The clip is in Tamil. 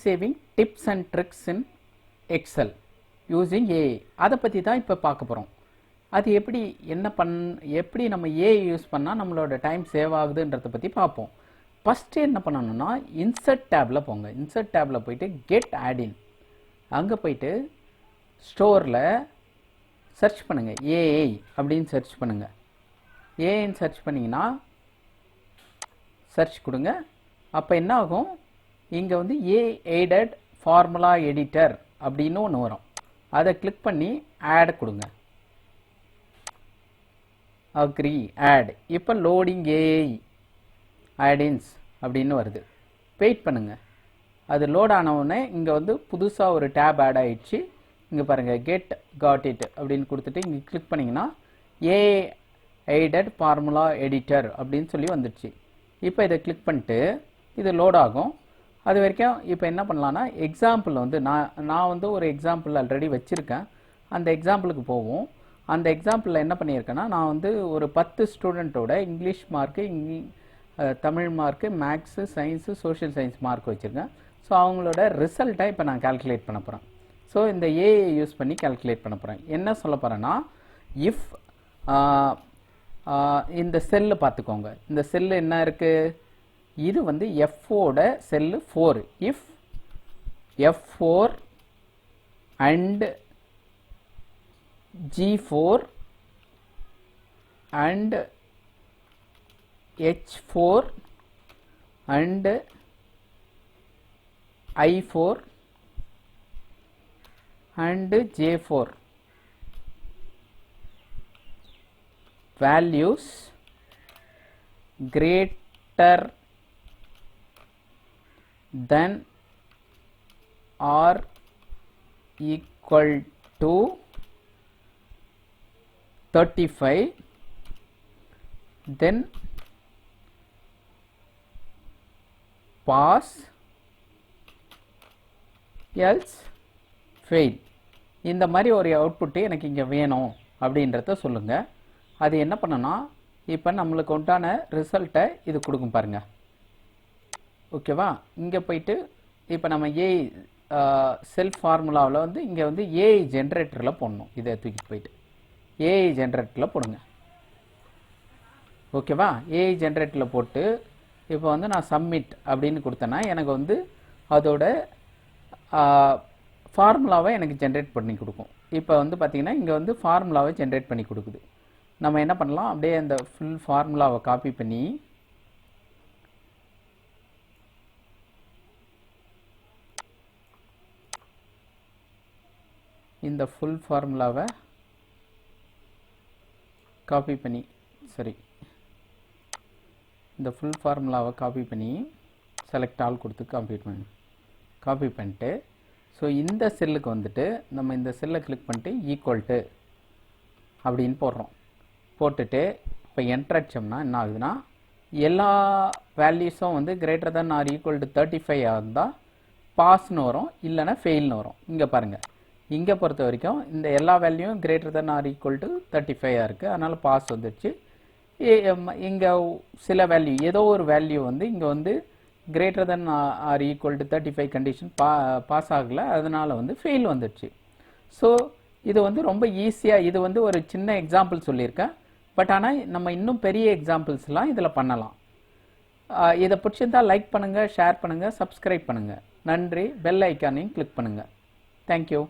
saving tips and tricks in Excel using AI. அதை பற்றி தான் இப்போ பார்க்க போகிறோம். அது எப்படி நம்ம AI யூஸ் பண்ணால் நம்மளோட டைம் சேவ் ஆகுதுன்றதை பற்றி பார்ப்போம். ஃபஸ்ட்டு என்ன பண்ணணும்னா இன்சர்ட் டேபில் போங்க. இன்சர்ட் டேபில் போயிட்டு கெட் ஆடின் அங்கே போயிட்டு ஸ்டோரில் சர்ச் பண்ணுங்கள், AI அப்படின்னு சர்ச் பண்ணுங்கள். ஏஐன்னு சர்ச் பண்ணிங்கன்னா சர்ச் கொடுங்க. அப்போ என்ன ஆகும், இங்கே வந்து AI ஃபார்முலா எடிட்டர் அப்படின்னு ஒன்று வரும். அதை கிளிக் பண்ணி ஆட் கொடுங்க. Agree add. இப்போ லோடிங் AI ஆடின்ஸ் அப்படின்னு வருது. வெயிட் பண்ணுங்கள். அது லோட் ஆனவுடனே இங்கே வந்து புதுசாக ஒரு டேப் ஆட் ஆகிடுச்சு. இங்கே பாருங்கள், கெட் காட் இட் அப்படின்னு கொடுத்துட்டு இங்கே கிளிக் பண்ணிங்கன்னா AI ஃபார்முலா எடிட்டர் அப்படின்னு சொல்லி வந்துடுச்சு. இப்போ இதை கிளிக் பண்ணிட்டு இது லோட் ஆகும். அது வரைக்கும் இப்போ என்ன பண்ணலான்னா எக்ஸாம்பிள் வந்து நான் வந்து ஒரு எக்ஸாம்பிள் ஆல்ரெடி வச்சுருக்கேன். அந்த எக்ஸாம்பிளுக்கு போவோம். அந்த எக்ஸாம்பிளில் என்ன பண்ணியிருக்கேன்னா, நான் வந்து ஒரு 10 ஸ்டூடெண்ட்டோட English mark, Tamil mark, maths, science, social science mark வச்சுருக்கேன். ஸோ அவங்களோட ரிசல்ட்டை இப்போ நான் கால்குலேட் பண்ண போகிறேன். ஸோ இந்த AI யூஸ் பண்ணி கால்குலேட் பண்ண போகிறேன். என்ன சொல்ல போகிறேன்னா, இஃப் இந்த செல்லு பார்த்துக்கோங்க. இந்த செல்லு என்ன இருக்குது, இது வந்து F-ஓட cell 4. If F4 and G4 and H4 and I4 and J4 values greater than or equal to 35, then pass, else fail. இந்த மாதிரி ஒரு அவுட்புட்டு எனக்கு இங்கே வேணும் அப்படின்றத சொல்லுங்கள். அது என்ன பண்ணனா, இப்போ நம்மளுக்கு உண்டான ரிசல்ட்டை இது கொடுக்கும் பாருங்கள். ஓகேவா? இங்கே போயிட்டு இப்போ நம்ம AI செல்ஃப் ஃபார்முலாவில் வந்து இங்கே வந்து AI ஜென்ரேட்டரில் போடணும். இதை தூக்கிட்டு போயிட்டு AI ஜென்ரேட்டரில் போடுங்க. ஓகேவா? AI ஜென்ரேட்டரில் போட்டு இப்போ வந்து நான் சப்மிட் அப்படின்னு கொடுத்தேன்னா எனக்கு வந்து அதோட ஃபார்முலாவை எனக்கு ஜென்ரேட் பண்ணி கொடுக்கும். இப்போ வந்து பார்த்திங்கன்னா இங்கே வந்து ஃபார்முலாவை ஜென்ரேட் பண்ணி கொடுக்குது. நம்ம என்ன பண்ணலாம், அப்படியே அந்த ஃபுல் ஃபார்முலாவை காப்பி பண்ணி இந்த ஃபுல் ஃபார்முலாவை செலக்ட் ஆல் கொடுத்து காப்பி பண்ணிட்டு ஸோ இந்த செல்லுக்கு வந்துட்டு நம்ம இந்த செல்லை கிளிக் பண்ணிட்டு ஈக்குவல் டு அப்படின்னு போட்டுட்டு இப்போ என்டர் அடிச்சோம்னா என்ன ஆகுதுன்னா, எல்லா வேல்யூஸும் வந்து greater than or equal to 35 இருந்தால் பாஸ்ன்னு வரும், இல்லைன்னா ஃபெயில்னு வரும். இங்கே பாருங்கள், இங்கே பொறுத்த வரைக்கும் இந்த எல்லா வேல்யூவும் greater than or equal to 35 இருக்குது. அதனால் பாஸ் வந்துடுச்சு. இங்கே சில வேல்யூ, ஏதோ ஒரு வேல்யூ வந்து இங்கே வந்து greater than or equal to 35 condition pass ஆகலை, அதனால் வந்து ஃபெயில் வந்துடுச்சு. ஸோ இது வந்து ரொம்ப ஈஸியாக, இது வந்து ஒரு சின்ன எக்ஸாம்பிள் சொல்லியிருக்கேன். பட் ஆனால் நம்ம இன்னும் பெரிய எக்ஸாம்பிள்ஸ்லாம் இதில் பண்ணலாம். இதை பிடிச்சிருந்தால் லைக் பண்ணுங்கள், ஷேர் பண்ணுங்கள், சப்ஸ்கிரைப் பண்ணுங்கள். நன்றி. பெல் ஐக்கானையும் கிளிக் பண்ணுங்கள். தேங்க்யூ.